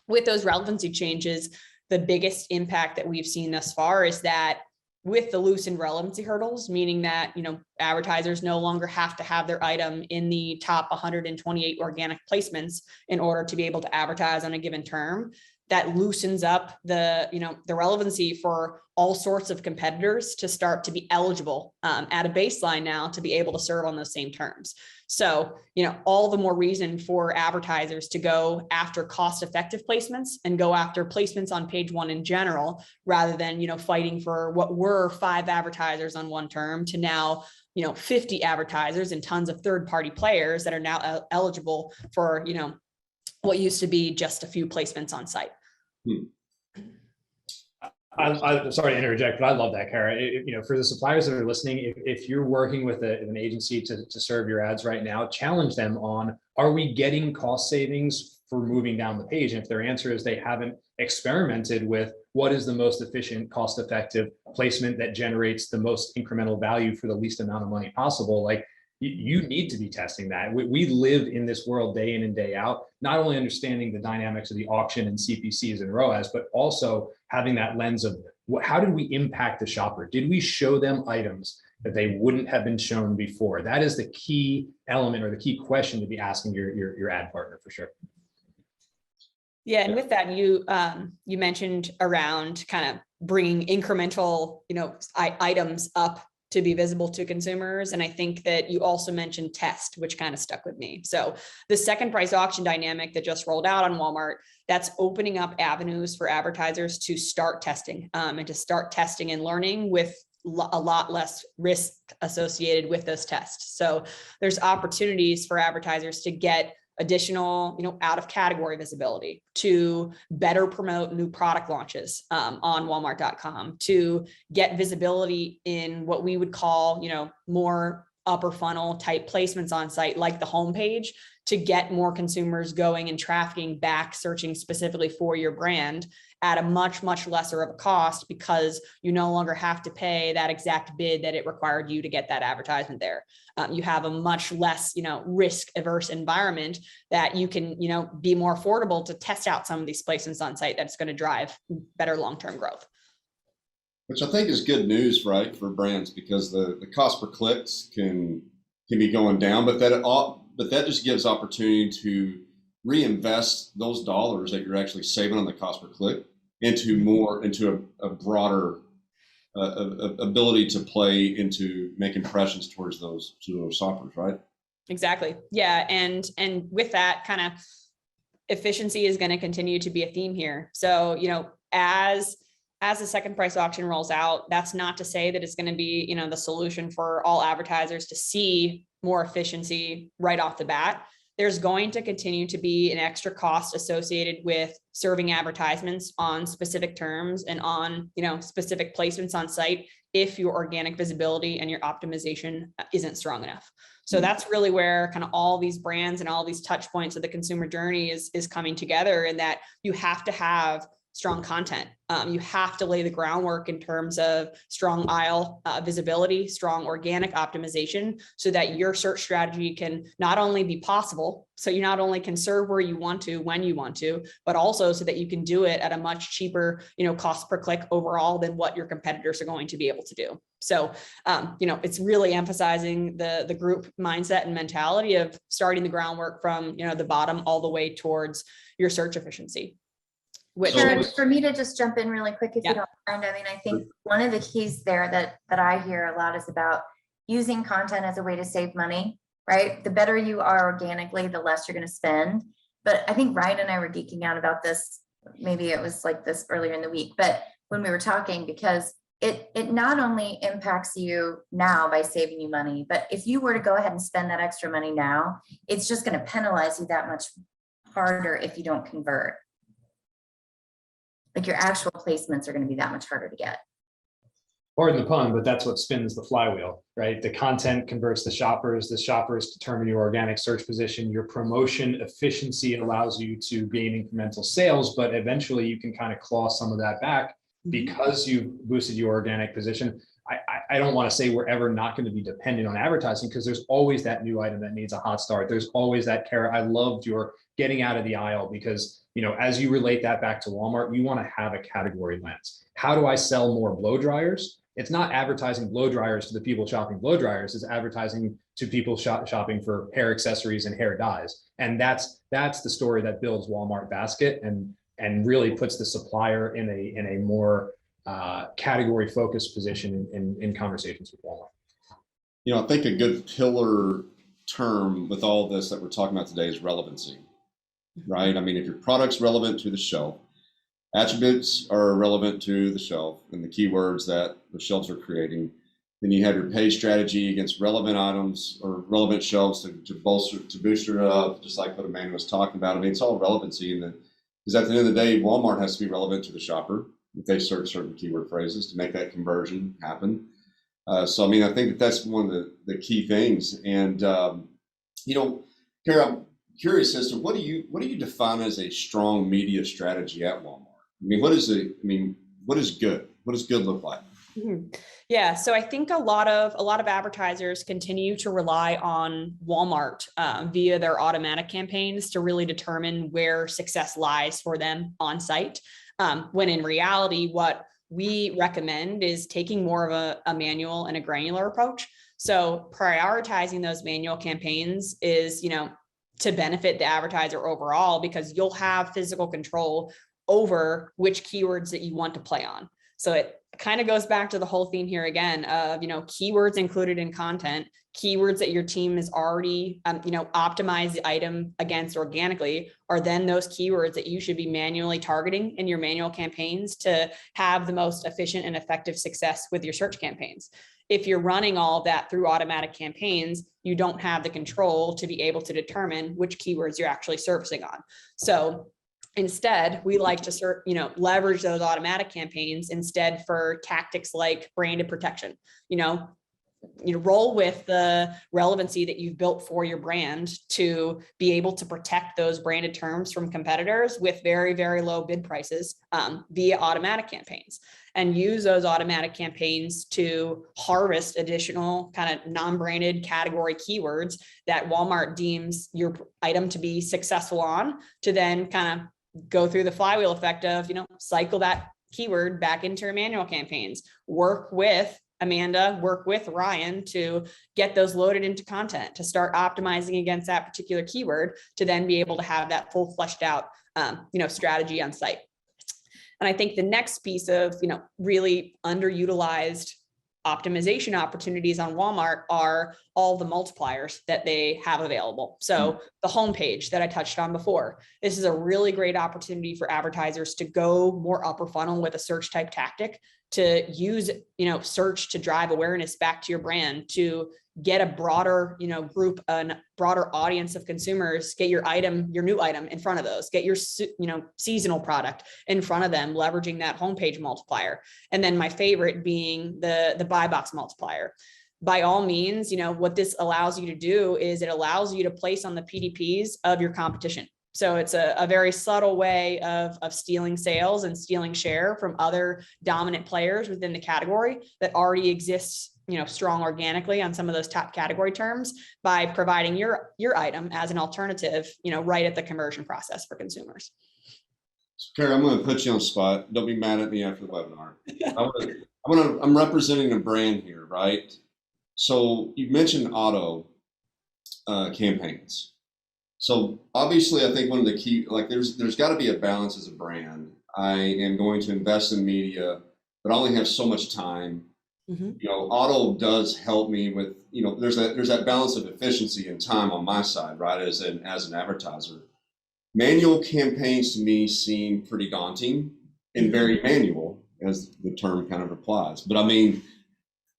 with those relevancy changes, the biggest impact that we've seen thus far is that with the loosened relevancy hurdles, meaning that, advertisers no longer have to have their item in the top 128 organic placements in order to be able to advertise on a given term. That loosens up the relevancy for all sorts of competitors to start to be eligible at a baseline now to be able to serve on those same terms. So, all the more reason for advertisers to go after cost-effective placements and go after placements on page one in general, rather than, fighting for what were 5 advertisers on one term to now, 50 advertisers and tons of third-party players that are now eligible for, what used to be just a few placements on site. I'm sorry to interject, but I love that, Kara. For the suppliers that are listening, if you're working with an agency to serve your ads right now, challenge them on, are we getting cost savings for moving down the page? And if their answer is they haven't experimented with what is the most efficient, cost-effective placement that generates the most incremental value for the least amount of money possible, like, you need to be testing that. We live in this world day in and day out, not only understanding the dynamics of the auction and CPCs and ROAS, but also having that lens of how did we impact the shopper? Did we show them items that they wouldn't have been shown before? That is the key element or the key question to be asking your ad partner for sure. Yeah, and with that, you mentioned around kind of bringing incremental, items up to be visible to consumers. And I think that you also mentioned test, which kind of stuck with me. So the second price auction dynamic that just rolled out on Walmart, that's opening up avenues for advertisers to start testing and to start testing and learning with a lot less risk associated with those tests. So there's opportunities for advertisers to get additional, out of category visibility, to better promote new product launches on Walmart.com, to get visibility in what we would call, more upper funnel type placements on site, like the homepage, to get more consumers going and trafficking back, searching specifically for your brand at a much, much lesser of a cost, because you no longer have to pay that exact bid that it required you to get that advertisement there. You have a much less, risk averse environment that you can, be more affordable to test out some of these placements on site that's going to drive better long-term growth. Which I think is good news, right, for brands, because the cost per clicks can be going down, but that just gives opportunity to reinvest those dollars that you're actually saving on the cost per click into a broader ability to play into make impressions towards those shoppers, right? Exactly. Yeah, and with that kind of efficiency is going to continue to be a theme here. So, as the second price auction rolls out, that's not to say that it's going to be, the solution for all advertisers to see more efficiency right off the bat. There's going to continue to be an extra cost associated with serving advertisements on specific terms and on, specific placements on site if your organic visibility and your optimization isn't strong enough. So that's really where kind of all these brands and all these touch points of the consumer journey is coming together, and that you have to have strong content. You have to lay the groundwork in terms of strong aisle visibility, strong organic optimization, so that your search strategy can not only be possible, so you not only can serve where you want to, when you want to, but also so that you can do it at a much cheaper, cost per click overall than what your competitors are going to be able to do. So, it's really emphasizing the group mindset and mentality of starting the groundwork from, the bottom all the way towards your search efficiency. Sharon, for me to just jump in really quick, if you don't mind. I mean, I think one of the keys there that I hear a lot is about using content as a way to save money, right? The better you are organically, the less you're going to spend. But I think Ryan and I were geeking out about this. Maybe it was like this earlier in the week, but when we were talking, because it not only impacts you now by saving you money, but if you were to go ahead and spend that extra money now, it's just going to penalize you that much harder if you don't convert. Like your actual placements are going to be that much harder to get. Pardon the pun, but that's what spins the flywheel, right? The content converts the shoppers determine your organic search position, your promotion efficiency allows you to gain incremental sales, but eventually you can kind of claw some of that back because you've boosted your organic position. I don't want to say we're ever not going to be dependent on advertising, because there's always that new item that needs a hot start. There's always that carrot. I loved your getting out of the aisle, because as you relate that back to Walmart, you want to have a category lens. How do I sell more blow dryers? It's not advertising blow dryers to the people shopping blow dryers. It's advertising to people shopping for hair accessories and hair dyes. And that's the story that builds Walmart basket and really puts the supplier in a more category focused position in conversations with Walmart. I think a good pillar term with all of this that we're talking about today is relevancy, right? I mean, if your product's relevant to the shelf, attributes are relevant to the shelf and the keywords that the shelves are creating, then you have your page strategy against relevant items or relevant shelves to boost it up, just like what Amanda was talking about. I mean, it's all relevancy, because at the end of the day, Walmart has to be relevant to the shopper if they search certain keyword phrases to make that conversion happen. So, I mean, I think that's one of the key things. And, Kara, I'm curious as to what do you define as a strong media strategy at Walmart? I mean, what is good? What does good look like? Mm-hmm. Yeah, so I think a lot of advertisers continue to rely on Walmart via their automatic campaigns to really determine where success lies for them on site. When in reality, what we recommend is taking more of a manual and a granular approach. So prioritizing those manual campaigns is, to benefit the advertiser overall, because you'll have physical control over which keywords that you want to play on. So it kind of goes back to the whole theme here again of, keywords included in content, keywords that your team is already, optimize the item against organically, are then those keywords that you should be manually targeting in your manual campaigns to have the most efficient and effective success with your search campaigns. If you're running all of that through automatic campaigns, you don't have the control to be able to determine which keywords you're actually servicing on. So instead, we like to leverage those automatic campaigns instead for tactics like branded protection. You roll with the relevancy that you've built for your brand to be able to protect those branded terms from competitors with very, very low bid prices via automatic campaigns, and use those automatic campaigns to harvest additional kind of non-branded category keywords that Walmart deems your item to be successful on, to then kind of go through the flywheel effect of, cycle that keyword back into your manual campaigns, work with Amanda, work with Ryan to get those loaded into content, to start optimizing against that particular keyword, to then be able to have that full fleshed out, strategy on site. And I think the next piece of, really underutilized optimization opportunities on Walmart are all the multipliers that they have available. So the homepage that I touched on before, this is a really great opportunity for advertisers to go more upper funnel with a search type tactic, to use, search to drive awareness back to your brand, to get a broader, group, a broader audience of consumers, get your new item in front of those, get your, seasonal product in front of them, leveraging that homepage multiplier. And then my favorite being the buy box multiplier. By all means, what this allows you to do is it allows you to place on the PDPs of your competition. So it's a very subtle way of stealing sales and stealing share from other dominant players within the category that already exists, strong organically on some of those top category terms, by providing your item as an alternative, right at the conversion process for consumers. So Carrie, I'm going to put you on the spot. Don't be mad at me after the webinar. I'm representing a brand here, right? So you mentioned auto campaigns. So obviously, I think one of the key, there's got to be a balance as a brand. I am going to invest in media, but I only have so much time. Auto does help me with, there's that balance of efficiency and time on my side, right? As an advertiser, manual campaigns to me seem pretty daunting and very manual, as the term kind of applies. But I mean,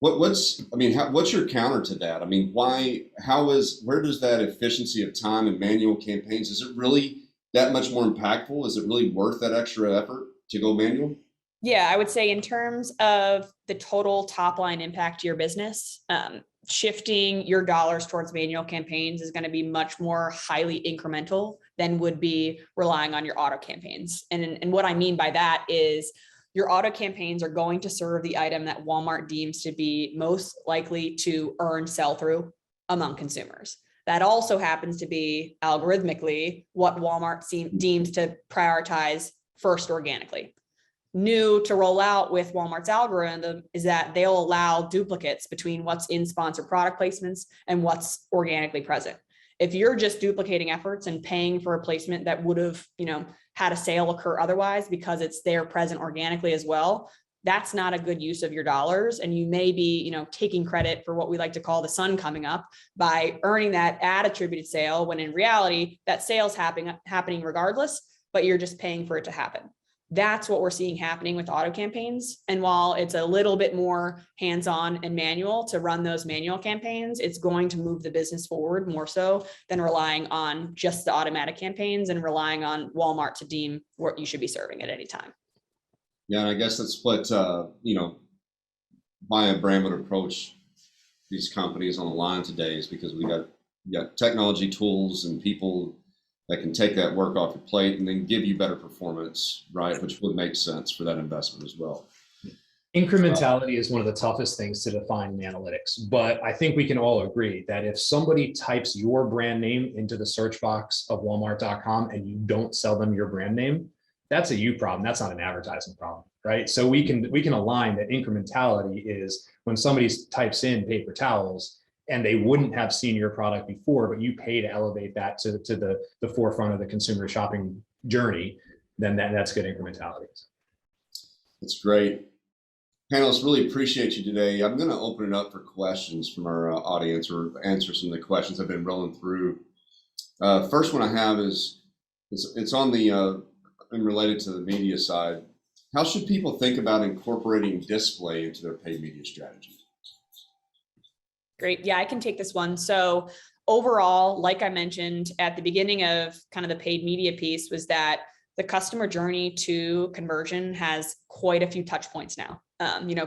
what's your counter to that? I mean, where does that efficiency of time in manual campaigns, is it really that much more impactful? Is it really worth that extra effort to go manual? Yeah, I would say in terms of the total top line impact to your business, shifting your dollars towards manual campaigns is going to be much more highly incremental than would be relying on your auto campaigns. And what I mean by that is, your auto campaigns are going to serve the item that Walmart deems to be most likely to earn sell-through among consumers. That also happens to be algorithmically what Walmart deems to prioritize first organically. New to roll out with Walmart's algorithm is that they'll allow duplicates between what's in sponsored product placements and what's organically present. If you're just duplicating efforts and paying for a placement that would have, had a sale occur otherwise because it's there present organically as well, that's not a good use of your dollars. And you may be, taking credit for what we like to call the sun coming up by earning that ad attributed sale, when in reality, that sale's happening regardless, but you're just paying for it to happen. That's what we're seeing happening with auto campaigns. And while it's a little bit more hands-on and manual to run those manual campaigns, it's going to move the business forward more so than relying on just the automatic campaigns and relying on Walmart to deem what you should be serving at any time. Yeah, and I guess that's what, why a brand would approach these companies on the line today, is because we got technology tools and people that can take that work off your plate and then give you better performance, right? Which would make sense for that investment as well. Incrementality is one of the toughest things to define in analytics, but I think we can all agree that if somebody types your brand name into the search box of Walmart.com and you don't sell them your brand name, that's a you problem. That's not an advertising problem, right? So we can align that incrementality is when somebody types in paper towels and they wouldn't have seen your product before, but you pay to elevate that to the forefront of the consumer shopping journey, then that's good incrementality. That's great. Panelists, really appreciate you today. I'm going to open it up for questions from our audience, or answer some of the questions I've been rolling through. First one I have is it's on the and related to the media side. How should people think about incorporating display into their paid media strategy? Great. Yeah, I can take this one. So overall, like I mentioned at the beginning of kind of the paid media piece, was that the customer journey to conversion has quite a few touch points now.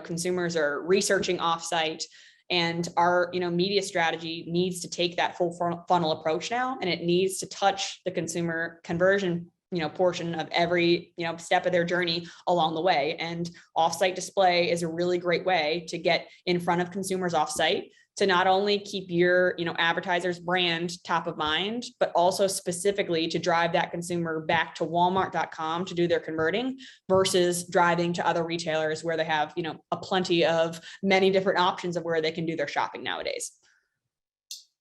Consumers are researching offsite, and our media strategy needs to take that full funnel approach now, and it needs to touch the consumer conversion portion of every step of their journey along the way. And offsite display is a really great way to get in front of consumers offsite, to not only keep your advertiser's brand top of mind, but also specifically to drive that consumer back to walmart.com to do their converting, versus driving to other retailers where they have a plenty of many different options of where they can do their shopping nowadays.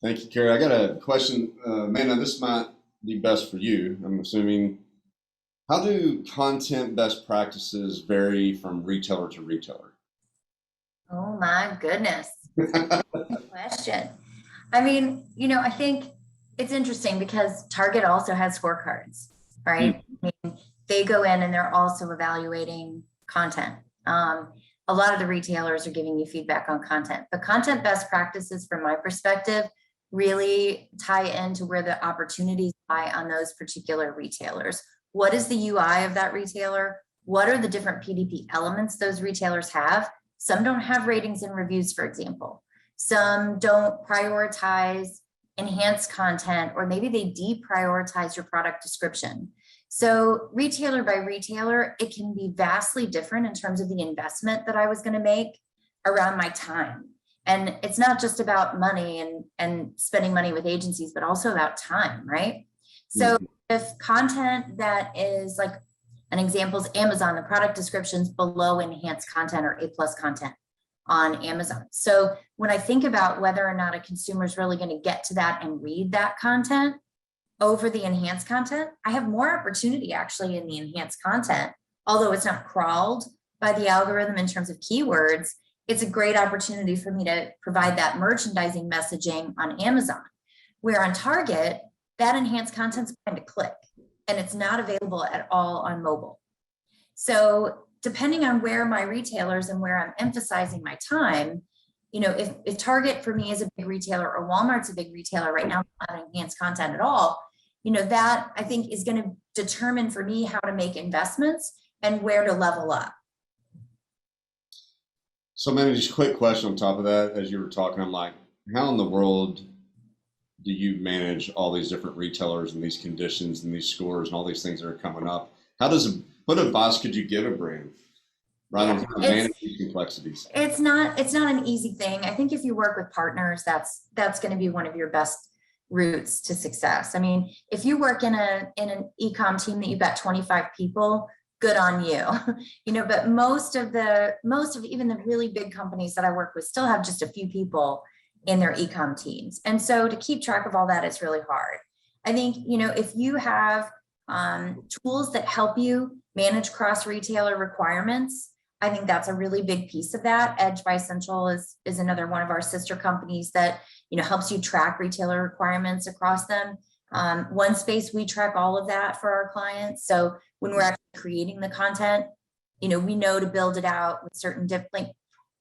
Thank you, Carrie. I got a question. Amanda, this might be best for you, I'm assuming. How do content best practices vary from retailer to retailer? Oh my goodness. Question. I mean, I think it's interesting because Target also has scorecards, right? I mean, they go in and they're also evaluating content. A lot of the retailers are giving you feedback on content, but content best practices, from my perspective, really tie into where the opportunities lie on those particular retailers. What is the UI of that retailer? What are the different PDP elements those retailers have? Some don't have ratings and reviews, for example. Some don't prioritize enhanced content, or maybe they deprioritize your product description. So retailer by retailer, it can be vastly different in terms of the investment that I was going to make around my time. And it's not just about money and spending money with agencies, but also about time, right? So if content that is, like an example is Amazon, the product descriptions below enhanced content or A+ content on Amazon. So when I think about whether or not a consumer is really going to get to that and read that content over the enhanced content, I have more opportunity actually in the enhanced content, although it's not crawled by the algorithm in terms of keywords. It's a great opportunity for me to provide that merchandising messaging on Amazon, where on Target, that enhanced content's going to click and it's not available at all on mobile. So depending on where my retailers and where I'm emphasizing my time, if Target for me is a big retailer, or Walmart's a big retailer right now, not enhanced content at all, that I think is going to determine for me how to make investments and where to level up. So, Amanda, just a quick question on top of that. As you were talking, I'm like, how in the world do you manage all these different retailers and these conditions and these scores and all these things that are coming up? What advice could you give a brand, right, on how to manage these complexities? It's not an easy thing. I think if you work with partners, that's going to be one of your best routes to success. I mean, if you work in an e-com team that you've got 25 people, good on you. But most of even the really big companies that I work with still have just a few people in their e-com teams. And so to keep track of all that is really hard. I think, if you have tools that help you manage cross-retailer requirements, I think that's a really big piece of that. Edge by Essential is another one of our sister companies that, helps you track retailer requirements across them. OneSpace, we track all of that for our clients. So when we're actually creating the content, we know to build it out with certain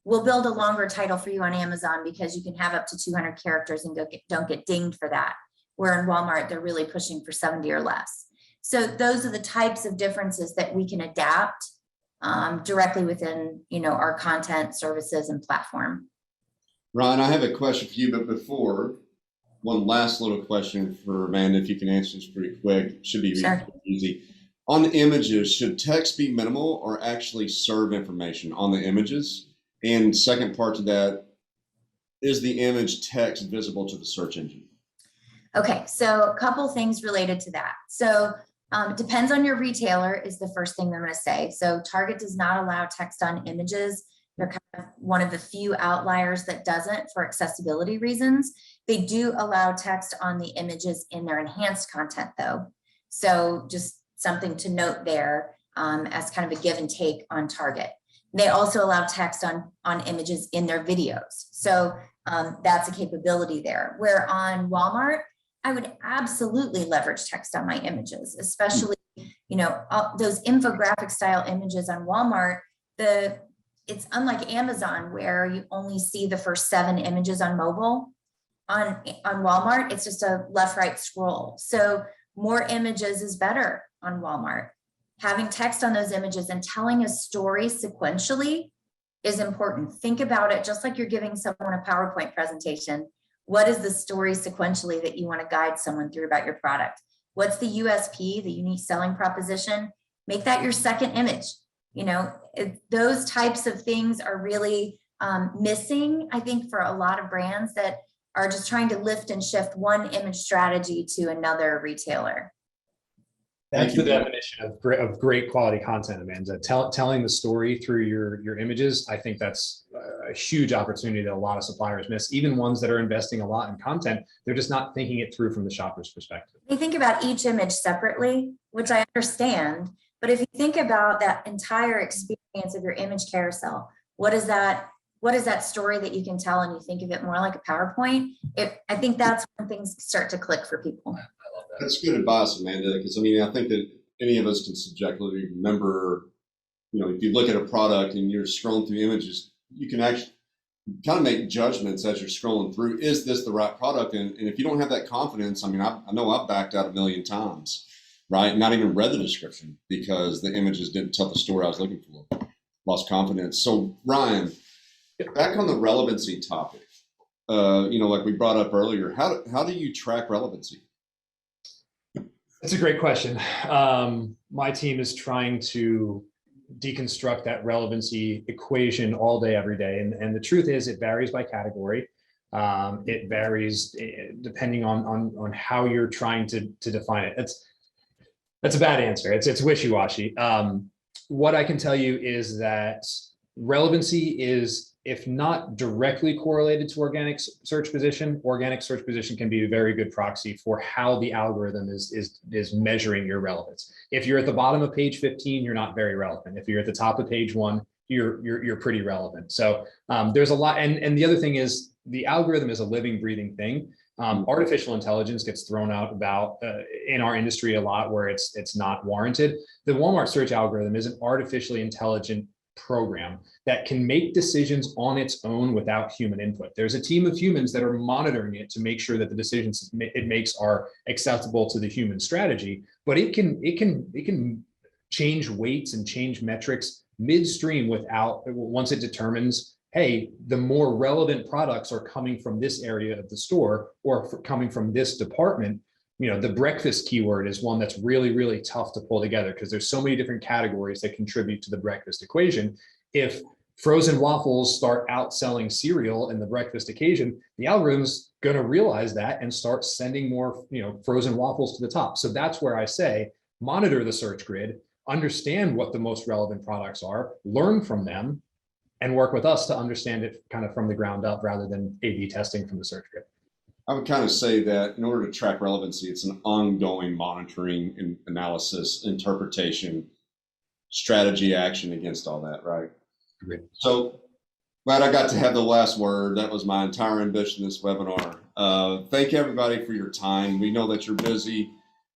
we'll build a longer title for you on Amazon because you can have up to 200 characters and don't get dinged for that. Where in Walmart, they're really pushing for 70 or less. So those are the types of differences that we can adapt directly within, our content, services, and platform. Ron, I have a question for you, but before, one last little question for Amanda, if you can answer this pretty quick. Should be Sure. Easy. On the images, should text be minimal or actually serve information on the images? And second part to that, is the image text visible to the search engine? Okay, so a couple things related to that. So it depends on your retailer is the first thing I'm going to say. So Target does not allow text on images. They're kind of one of the few outliers that doesn't, for accessibility reasons. They do allow text on the images in their enhanced content though. So just something to note there as kind of a give and take on Target. They also allow text on images in their videos. So that's a capability there. Where on Walmart, I would absolutely leverage text on my images, especially, those infographic style images on Walmart. it's unlike Amazon where you only see the first 7 images on mobile. On Walmart, it's just a left-right scroll. So more images is better on Walmart. Having text on those images and telling a story sequentially is important. Think about it just like you're giving someone a PowerPoint presentation. What is the story sequentially that you want to guide someone through about your product? What's the USP, the unique selling proposition? Make that your second image. You know, those types of things are really missing, I think, for a lot of brands that are just trying to lift and shift one image strategy to another retailer. That's the definition of great quality content, Amanda. Telling the story through your images, I think that's a huge opportunity that a lot of suppliers miss. Even ones that are investing a lot in content, they're just not thinking it through from the shopper's perspective. They think about each image separately, which I understand. But if you think about that entire experience of your image carousel, what is that story that you can tell, and you think of it more like a PowerPoint? I think that's when things start to click for people. That's good advice, Amanda, because I mean, I think that any of us can subjectively remember, you know, if you look at a product and you're scrolling through images, you can actually kind of make judgments as you're scrolling through. Is this the right product? And if you don't have that confidence, I mean, I know I've backed out 1,000,000 times, right? Not even read the description because the images didn't tell the story I was looking for. Lost confidence. So Ryan, back on the relevancy topic, you know, like we brought up earlier, how do you track relevancy? That's a great question. My team is trying to deconstruct that relevancy equation all day, every day. And the truth is it varies by category. It varies depending on how you're trying to define it. That's a bad answer. It's wishy-washy. What I can tell you is that relevancy is, if not directly correlated to organic search position can be a very good proxy for how the algorithm is measuring your relevance. If you're at the bottom of page 15, you're not very relevant. If you're at the top of page 1, you're pretty relevant. So there's a lot. And the other thing is the algorithm is a living, breathing thing. Artificial intelligence gets thrown out about in our industry a lot where it's not warranted. The Walmart search algorithm is an artificially intelligent program that can make decisions on its own without human input. There's a team of humans that are monitoring it to make sure that the decisions it makes are acceptable to the human strategy, but it can change weights and change metrics midstream once it determines, hey, the more relevant products are coming from this area of the store or coming from this department. You know, the breakfast keyword is one that's really, really tough to pull together because there's so many different categories that contribute to the breakfast equation. If frozen waffles start outselling cereal in the breakfast occasion, the algorithm's going to realize that and start sending more, frozen waffles to the top. So that's where I say, monitor the search grid, understand what the most relevant products are, learn from them, and work with us to understand it kind of from the ground up rather than A/B testing from the search grid. I would kind of say that in order to track relevancy, it's an ongoing monitoring and analysis, interpretation, strategy, action against all that, right? Great. So glad I got to have the last word. That was my entire ambition this webinar. Thank you, everybody, for your time. We know that you're busy.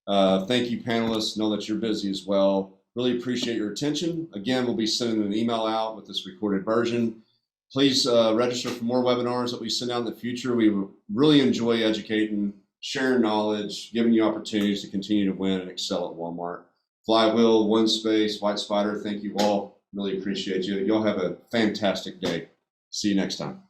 Thank you, panelists. Know that you're busy as well. Really appreciate your attention. Again, we'll be sending an email out with this recorded version. Please register for more webinars that we send out in the future. We really enjoy educating, sharing knowledge, giving you opportunities to continue to win and excel at Walmart. Flywheel, One Space, White Spider, thank you all. Really appreciate you. Y'all have a fantastic day. See you next time.